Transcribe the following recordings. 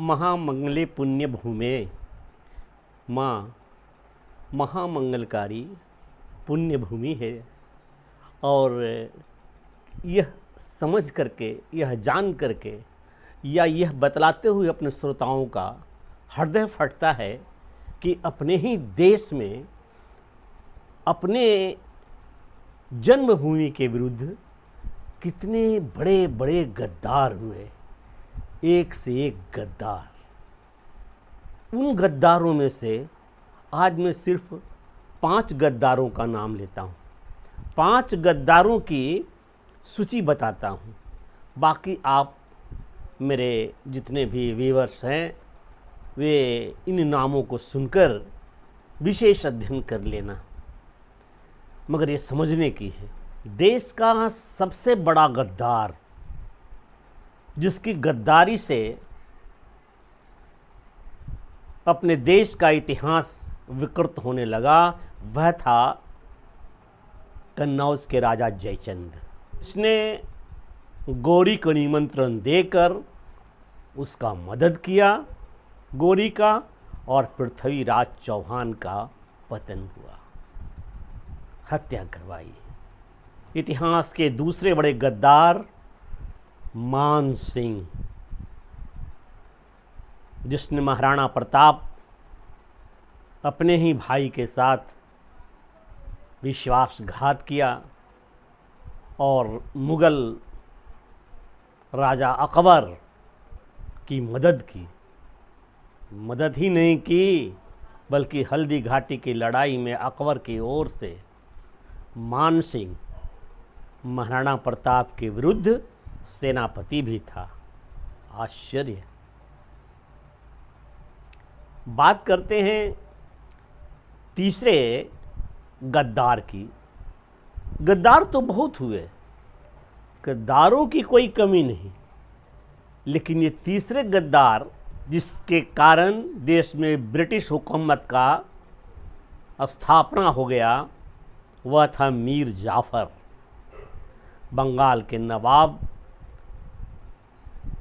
महामंगले पुण्य भूमे माँ महामंगलकारी पुण्य भूमि है। और यह समझ करके, यह जान करके या यह बतलाते हुए अपने श्रोताओं का हृदय फटता है कि अपने ही देश में अपने जन्मभूमि के विरुद्ध कितने बड़े बड़े गद्दार हुए, एक से एक गद्दार। उन गद्दारों में से आज मैं सिर्फ 5 गद्दारों का नाम लेता हूँ, 5 गद्दारों की सूची बताता हूँ। बाकी आप मेरे जितने भी व्यूअर्स हैं वे इन नामों को सुनकर विशेष अध्ययन कर लेना। मगर ये समझने की है, देश का सबसे बड़ा गद्दार जिसकी गद्दारी से अपने देश का इतिहास विकृत होने लगा, वह था कन्नौज के राजा जयचंद। इसने गौरी को निमंत्रण देकर उसका मदद किया, गौरी का, और पृथ्वीराज चौहान का पतन हुआ, हत्या करवाई। इतिहास के दूसरे बड़े गद्दार मान सिंह, जिसने महाराणा प्रताप अपने ही भाई के साथ विश्वासघात किया और मुगल राजा अकबर की मदद की। मदद ही नहीं की बल्कि हल्दी घाटी की लड़ाई में अकबर की ओर से मान सिंह महाराणा प्रताप के विरुद्ध सेनापति भी था। आश्चर्य। बात करते हैं तीसरे गद्दार की। गद्दार तो बहुत हुए, गद्दारों की कोई कमी नहीं, लेकिन ये तीसरे गद्दार जिसके कारण देश में ब्रिटिश हुकूमत का स्थापना हो गया, वह था मीर जाफ़र। बंगाल के नवाब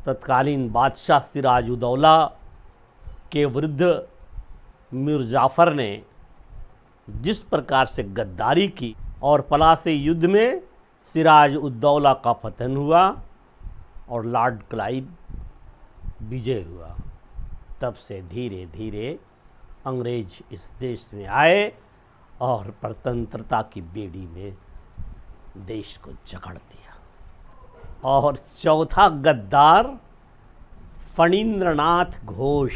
तत्कालीन बादशाह सिराजुद्दौला के विरुद्ध मीर जाफ़र ने जिस प्रकार से गद्दारी की और पलासी युद्ध में सिराजुद्दौला का पतन हुआ और लॉर्ड क्लाइव विजय हुआ, तब से धीरे धीरे अंग्रेज इस देश में आए और प्रतंत्रता की बेड़ी में देश को जकड़ दिया। और चौथा गद्दार फणींद्रनाथ घोष,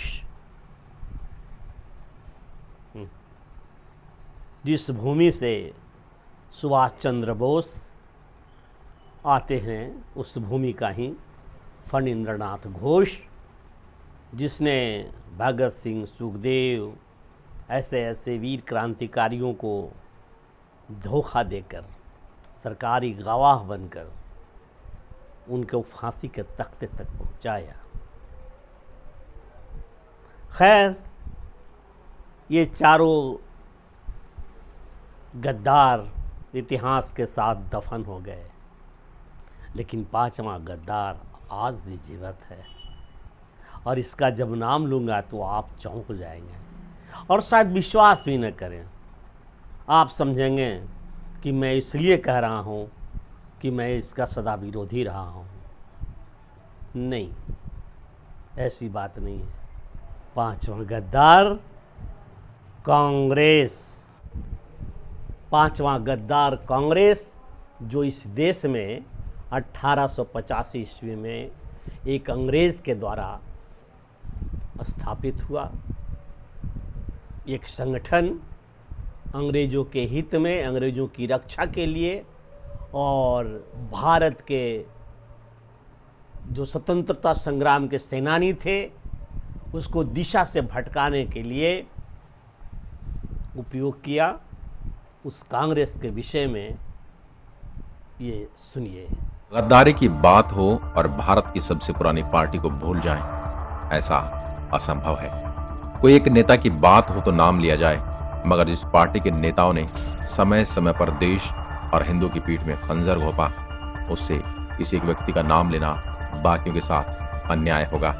जिस भूमि से सुभाष चंद्र बोस आते हैं उस भूमि का ही फणींद्रनाथ घोष, जिसने भगत सिंह, सुखदेव ऐसे ऐसे वीर क्रांतिकारियों को धोखा देकर, सरकारी गवाह बनकर उनको फांसी के तख्ते तक पहुंचाया। खैर, ये चारों गद्दार इतिहास के साथ दफन हो गए, लेकिन 5वां गद्दार आज भी जीवित है। और इसका जब नाम लूँगा तो आप चौंक जाएंगे और शायद विश्वास भी न करें। आप समझेंगे कि मैं इसलिए कह रहा हूँ कि मैं इसका सदा विरोधी रहा हूँ। नहीं, ऐसी बात नहीं है। 5वां गद्दार कांग्रेस। 5वां गद्दार कांग्रेस, जो इस देश में 1885 ईस्वी में एक अंग्रेज़ के द्वारा स्थापित हुआ। एक संगठन अंग्रेज़ों के हित में, अंग्रेज़ों की रक्षा के लिए और भारत के जो स्वतंत्रता संग्राम के सेनानी थे उसको दिशा से भटकाने के लिए उपयोग किया। उस कांग्रेस के विषय में ये सुनिए। गद्दारी की बात हो और भारत की सबसे पुरानी पार्टी को भूल जाएं, ऐसा असंभव है। कोई एक नेता की बात हो तो नाम लिया जाए, मगर जिस पार्टी के नेताओं ने समय समय पर देश और हिंदू की पीठ में खंजर घोंपा, उससे किसी एक व्यक्ति का नाम लेना बाकियों के साथ अन्याय होगा।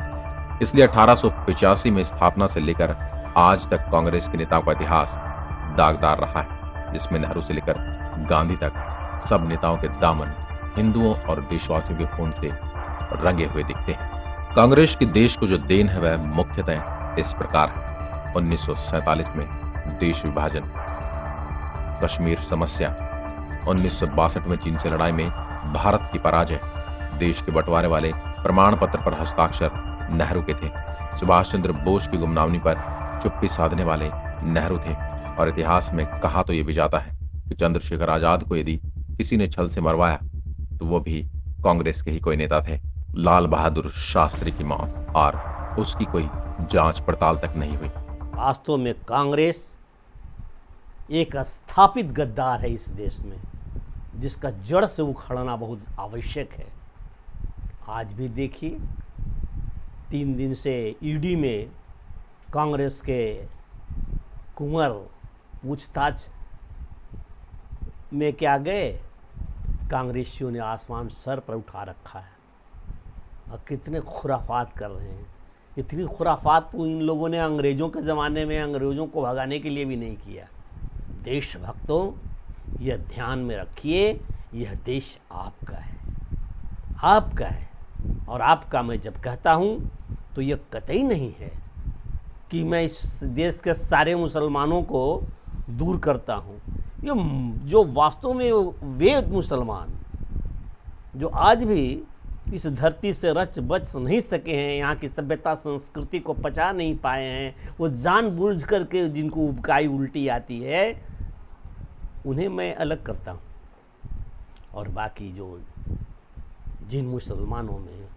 इसलिए 1885 में स्थापना से लेकर आज तक कांग्रेस के नेताओं का इतिहास दागदार रहा है, जिसमें नेहरू से लेकर गांधी तक सब नेताओं के दामन हिंदुओं और देशवासियों के खून से रंगे हुए दिखते हैं। कांग्रेस की देश को जो देन है वह मुख्यतः इस प्रकार है। 1947 में देश विभाजन, कश्मीर समस्या, 1962 में चीन से लड़ाई में भारत की पराजय, देश के बंटवारे वाले प्रमाण पत्र पर हस्ताक्षर नेहरू के थे, सुभाष चंद्र बोस की गुमनामी पर चुप्पी साधने वाले नेहरू थे, और इतिहास में कहा तो ये भी जाता है कि चंद्रशेखर आजाद को यदि किसी ने छल से मरवाया तो वो भी कांग्रेस के ही कोई नेता थे। लाल बहादुर शास्त्री की मौत और उसकी कोई जांच पड़ताल तक नहीं हुई। वास्तव में कांग्रेस एक स्थापित गद्दार है इस देश में, जिसका जड़ से उखड़ना बहुत आवश्यक है। आज भी देखिए 3 दिन से ईडी में कांग्रेस के कुंवर पूछताछ में क्या गए, कांग्रेसियों ने आसमान सर पर उठा रखा है और कितने खुराफात कर रहे हैं। इतनी खुराफात तो इन लोगों ने अंग्रेज़ों के ज़माने में अंग्रेज़ों को भगाने के लिए भी नहीं किया। देशभक्तों, यह ध्यान में रखिए, यह देश आपका है, आपका है। और आपका मैं जब कहता हूँ तो यह कतई नहीं है कि मैं इस देश के सारे मुसलमानों को दूर करता हूँ। ये जो वास्तव में वे मुसलमान जो आज भी इस धरती से रच बच नहीं सके हैं, यहाँ की सभ्यता संस्कृति को पचा नहीं पाए हैं, वो जानबूझ करके जिनको उबकाई उल्टी आती है, उन्हें मैं अलग करता हूँ। और बाकी जो जिन मुसलमानों में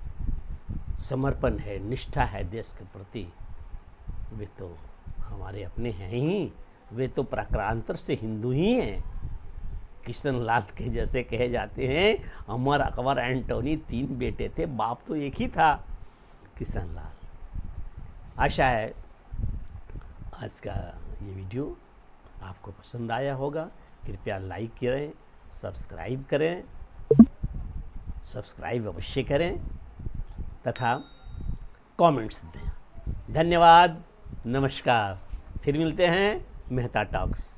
समर्पण है, निष्ठा है देश के प्रति, वे तो हमारे अपने हैं ही, वे तो प्राक्रांतर से हिंदू ही हैं। किशन लाल के जैसे कहे जाते हैं, अमर अकबर एंटोनी 3 बेटे थे, बाप तो एक ही था, किशन लाल। आशा है आज का ये वीडियो आपको पसंद आया होगा। कृपया लाइक करें, सब्सक्राइब करें, सब्सक्राइब अवश्य करें तथा कमेंट्स दें। धन्यवाद, नमस्कार। फिर मिलते हैं मेहता टॉक्स।